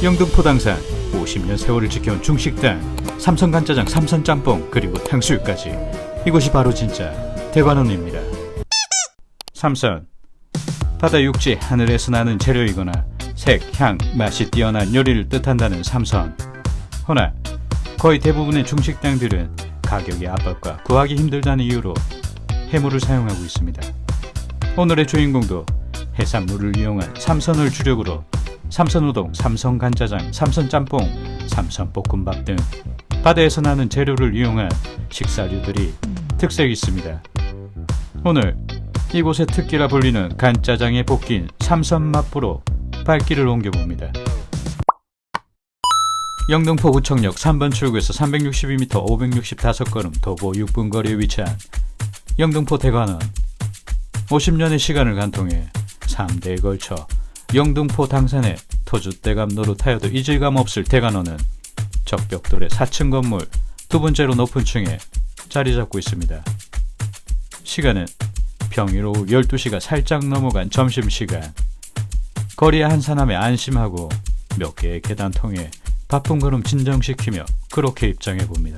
영등포 당산 50년 세월을 지켜온 중식당, 삼선간짜장, 삼선짬뽕, 그리고 탕수육까지. 이곳이 바로 진짜 대관원입니다. 삼선, 바다 육지 하늘에서 나는 재료이거나 색, 향, 맛이 뛰어난 요리를 뜻한다는 삼선. 허나 거의 대부분의 중식당들은 가격의 압박과 구하기 힘들다는 이유로 해물을 사용하고 있습니다. 오늘의 주인공도 해산물을 이용한 삼선을 주력으로 삼선우동, 삼선간짜장, 삼선짬뽕, 삼선볶음밥 등 바다에서 나는 재료를 이용한 식사류들이 특색이 있습니다. 오늘 이곳의 특기라 불리는 간짜장에 볶인 삼선 맛보로 발길을 옮겨봅니다. 영등포 구청역 3번 출구에서 362m 565걸음 도보 6분 거리에 위치한 영등포 대관원. 50년의 시간을 간통해 3대에 걸쳐 영등포 당산의 토주대감 노릇하여도 이질감 없을 대관원은 적벽돌의 4층 건물 두 번째로 높은 층에 자리 잡고 있습니다. 시간은 평일 오후 12시가 살짝 넘어간 점심시간. 거리의 한산함에 안심하고 몇 개의 계단 통해 바쁜 걸음 진정시키며 그렇게 입장해봅니다.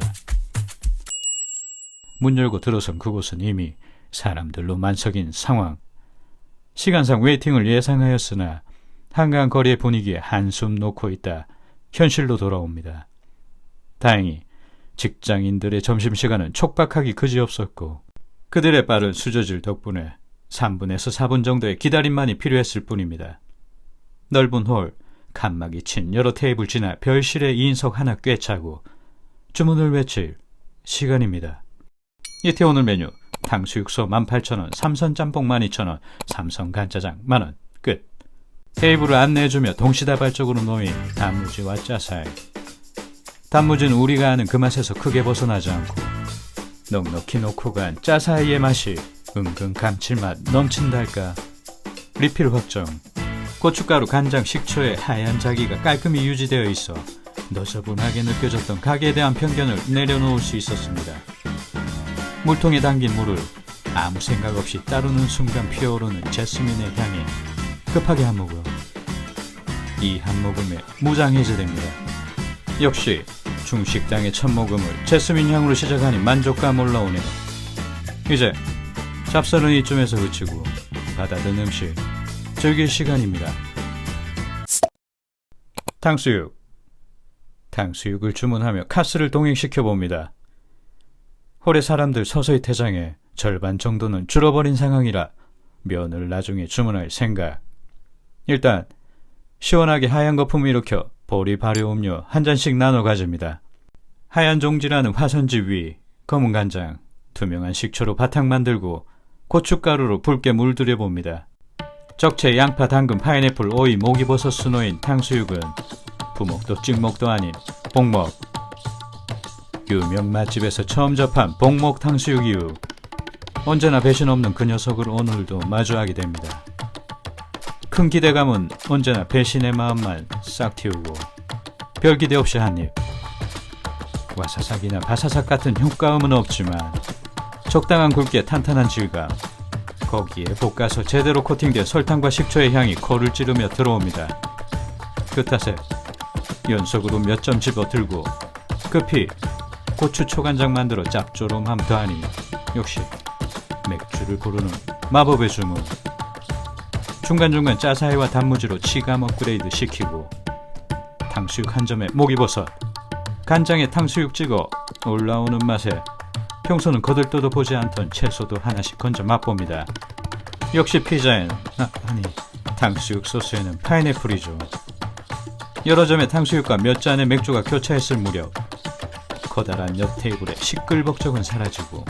문 열고 들어선 그곳은 이미 사람들로 만석인 상황. 시간상 웨이팅을 예상하였으나 한가한 거리의 분위기에 한숨 놓고 있다 현실로 돌아옵니다. 다행히 직장인들의 점심시간은 촉박하기 그지없었고 그들의 빠른 수저질 덕분에 3분에서 4분 정도의 기다림만이 필요했을 뿐입니다. 넓은 홀, 칸막이 친 여러 테이블 지나 별실에 2인석 하나 꿰차고 주문을 외칠 시간입니다. 이태 오늘 메뉴 탕수육소 18,000원, 삼선짬뽕 12,000원, 삼선간짜장 만원 끝. 테이블을 안내해주며 동시다발적으로 놓인 단무지와 짜살. 단무지는 우리가 아는 그 맛에서 크게 벗어나지 않고 넉넉히 놓고 간 짜사이의 맛이 은근 감칠맛 넘친달까. 리필 확정. 고춧가루, 간장, 식초의 하얀 자기가 깔끔히 유지되어 있어 너저분하게 느껴졌던 가게에 대한 편견을 내려놓을 수 있었습니다. 물통에 담긴 물을 아무 생각 없이 따르는 순간 피어오르는 제스민의 향에 급하게 한 모금. 이 한 모금에 무장해제됩니다. 역시 중식당의 첫 모금을 제스민 향으로 시작하니 만족감 올라오네요. 이제 잡설은 이쯤에서 그치고 받아든 음식 즐길 시간입니다. 탕수육. 탕수육을 주문하며 카스를 동행시켜봅니다. 홀의 사람들 서서히 퇴장해 절반 정도는 줄어버린 상황이라 면을 나중에 주문할 생각. 일단 시원하게 하얀 거품을 일으켜 보리 발효 음료 한 잔씩 나눠 가집니다. 하얀 종지라는 화선지 위 검은 간장, 투명한 식초로 바탕 만들고 고춧가루로 붉게 물들여 봅니다. 적채 양파, 당근, 파인애플, 오이, 목이버섯을 놓인 탕수육은 부먹도 찍먹도 아닌 복먹. 유명 맛집에서 처음 접한 복먹 탕수육 이후 언제나 배신 없는 그 녀석을 오늘도 마주하게 됩니다. 큰 기대감은 언제나 배신의 마음만 싹 틔우고 별 기대 없이 한입. 와사삭이나 바사삭 같은 효과음은 없지만 적당한 굵기에 탄탄한 질감. 거기에 볶아서 제대로 코팅된 설탕과 식초의 향이 코를 찌르며 들어옵니다. 그 탓에 연속으로 몇 점 집어들고 급히 고추 초간장 만들어 짭조름함 더하니 역시 맥주를 부르는 마법의 주문. 중간중간 짜사이와 단무지로 치감 업그레이드 시키고 탕수육 한 점에 목이버섯, 간장에 탕수육 찍어 올라오는 맛에 평소는 거들떠도 보지 않던 채소도 하나씩 건져 맛봅니다. 역시 피자엔 아니 탕수육 소스에는 파인애플이죠. 여러 점의 탕수육과 몇 잔의 맥주가 교차했을 무렵 커다란 옆 테이블에 시끌벅적은 사라지고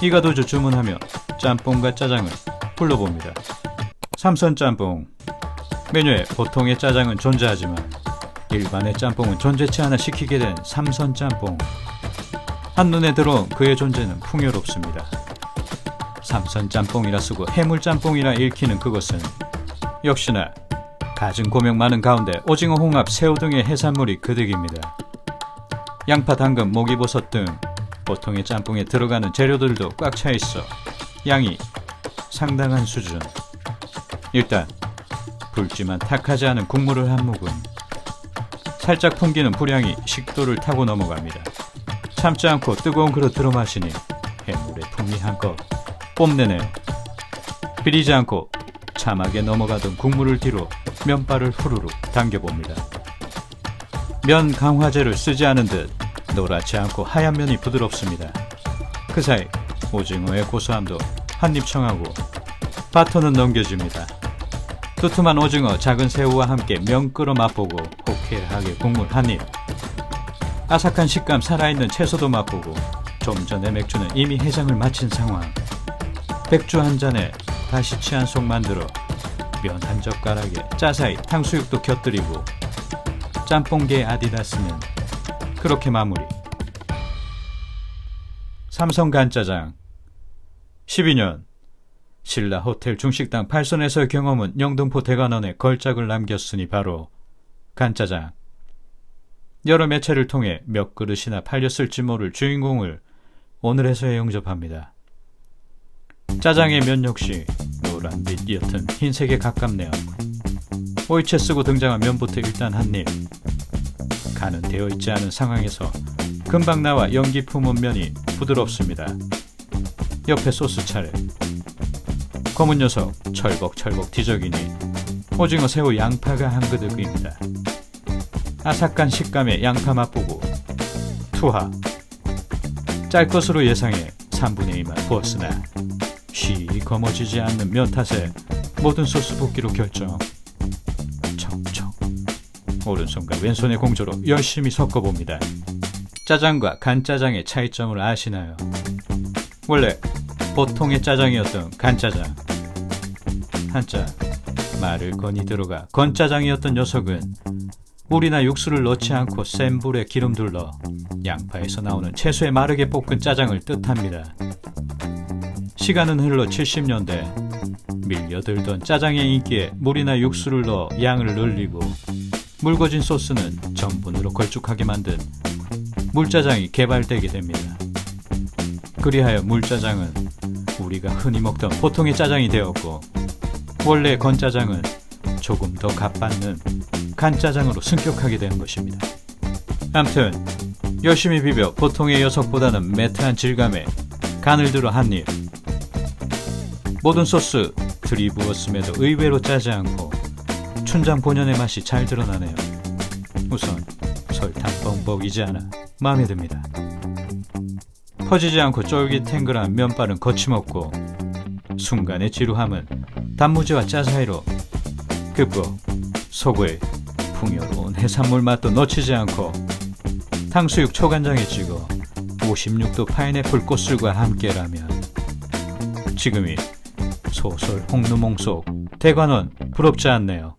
이가도주 주문하며 짬뽕과 짜장을 불러봅니다. 삼선짬뽕. 메뉴에 보통의 짜장은 존재하지만 일반의 짬뽕은 존재치 않아 시키게 된 삼선짬뽕. 한눈에 들어온 그의 존재는 풍요롭습니다. 삼선짬뽕이라 쓰고 해물짬뽕이라 읽히는 그것은 역시나 갖은 고명 많은 가운데 오징어, 홍합, 새우 등의 해산물이 그득입니다. 양파, 당근, 목이버섯 등 보통의 짬뽕에 들어가는 재료들도 꽉 차 있어 양이 상당한 수준. 일단 붉지만 탁하지 않은 국물을 한 모금. 살짝 풍기는 불향이 식도를 타고 넘어갑니다. 참지 않고 뜨거운 그릇 들어 마시니 해물의 풍미 한껏 뽐내네요. 비리지 않고 참하게 넘어가던 국물을 뒤로 면발을 후루룩 당겨봅니다. 면 강화제를 쓰지 않은 듯 노랗지 않고 하얀 면이 부드럽습니다. 그 사이 오징어의 고소함도 한입 청하고 바톤은 넘겨줍니다. 두툼한 오징어, 작은 새우와 함께 면 끓어 맛보고 호쾌하게 국물 한입. 아삭한 식감 살아있는 채소도 맛보고 좀 전에 맥주는 이미 해장을 마친 상황. 백주 한 잔에 다시 취한 속 만들어 면 한 젓가락에 짜사이 탕수육도 곁들이고 짬뽕계의 아디다스는 그렇게 마무리. 삼성 간짜장 12년 신라 호텔 중식당 8선에서의 경험은 영등포 대관원에 걸작을 남겼으니 바로 간짜장. 여러 매체를 통해 몇 그릇이나 팔렸을지 모를 주인공을 오늘에서야 영접합니다. 짜장의 면 역시 노란빛 옅은 흰색에 가깝네요. 오이채 쓰고 등장한 면부터 일단 한입. 간은 되어 있지 않은 상황에서 금방 나와 연기 품은 면이 부드럽습니다. 옆에 소스 차례. 검은 녀석 철벅철벅 뒤적이니 오징어, 새우, 양파가 한 그득입니다. 아삭한 식감의 양파 맛보고 투하. 짤 것으로 예상해 3분의 2만 부었으나 쉬 거머쥐지 않는 면 탓에 모든 소스 붓기로 결정. 척척 오른손과 왼손의 공조로 열심히 섞어봅니다. 짜장과 간짜장의 차이점을 아시나요? 원래 보통의 짜장이었던 간짜장, 한자 말을 건이 들어가 건짜장이었던 녀석은 물이나 육수를 넣지 않고 센 불에 기름 둘러 양파에서 나오는 채소에 마르게 볶은 짜장을 뜻합니다. 시간은 흘러 70년대 밀려들던 짜장의 인기에 물이나 육수를 넣어 양을 늘리고 묽어진 소스는 전분으로 걸쭉하게 만든 물짜장이 개발되게 됩니다. 그리하여 물짜장은 우리가 흔히 먹던 보통의 짜장이 되었고 원래 건짜장은 조금 더 값받는 간짜장으로 승격하게 된 것입니다. 암튼 열심히 비벼 보통의 녀석보다는 매트한 질감에 간을 들어 한입. 모든 소스 들이부었음에도 의외로 짜지 않고 춘장 본연의 맛이 잘 드러나네요. 우선 설탕 뻥벅이지 않아 마음에 듭니다. 퍼지지 않고 쫄깃탱글한 면발은 거침없고 순간의 지루함은 단무지와 짜 사이로 급고 속을 풍요로운 해산물 맛도 놓치지 않고 탕수육 초간장에 찍어 56도 파인애플 꽃술과 함께라면 지금이 소설 홍루몽 속 대관원 부럽지 않네요.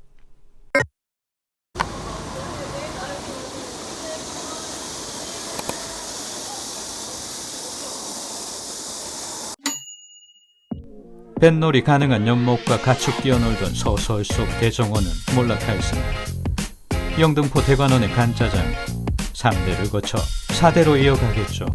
뱃놀이 가능한 연못과 가축 뛰어놀던 소설 속 대정원은 몰락하였으나 영등포 대관원의 간짜장 3대를 거쳐 4대로 이어가겠죠.